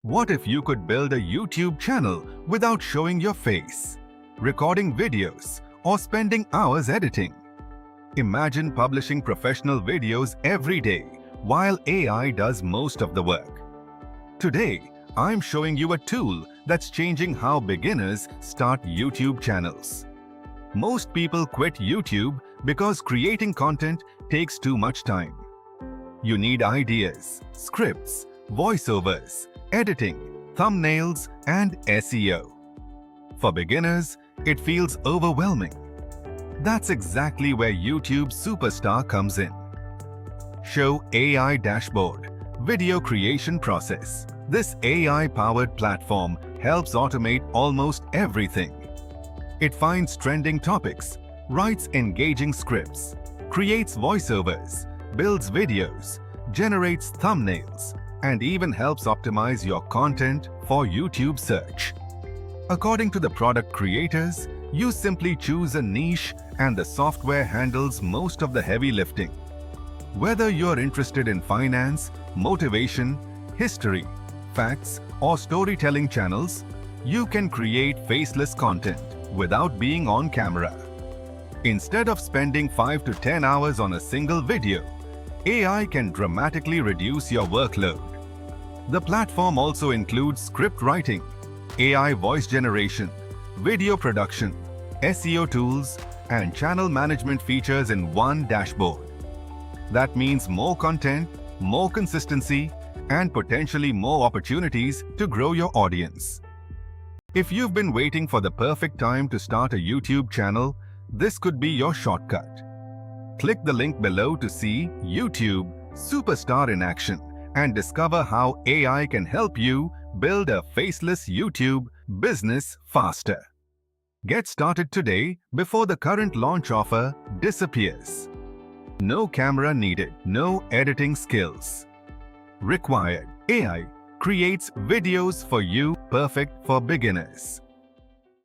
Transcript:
What if you could build a YouTube channel without showing your face, recording videos, or spending hours editing? Imagine publishing professional videos every day while AI does most of the work. Today, I'm showing you a tool that's changing how beginners start YouTube channels. Most people quit YouTube because creating content takes too much time. You need ideas, scripts, voiceovers, editing, thumbnails, and SEO. For beginners, it feels overwhelming. That's exactly where YouTube Superstar comes in. Show AI Dashboard, Video Creation Process. This AI-powered platform helps automate almost everything. It finds trending topics, writes engaging scripts, creates voiceovers, builds videos, generates thumbnails, and even helps optimize your content for YouTube search. According to the product creators, you simply choose a niche and the software handles most of the heavy lifting. Whether you're interested in finance, motivation, history, facts, or storytelling channels, you can create faceless content without being on camera. Instead of spending 5 to 10 hours on a single video, AI can dramatically reduce your workload. The platform also includes script writing, AI voice generation, video production, SEO tools, and channel management features in one dashboard. That means more content, more consistency, and potentially more opportunities to grow your audience. If you've been waiting for the perfect time to start a YouTube channel, this could be your shortcut. Click the link below to see YouTube Superstar in action and discover how AI can help you build a faceless YouTube business faster. Get started today before the current launch offer disappears. No camera needed, no editing skills required. AI creates videos for you, perfect for beginners.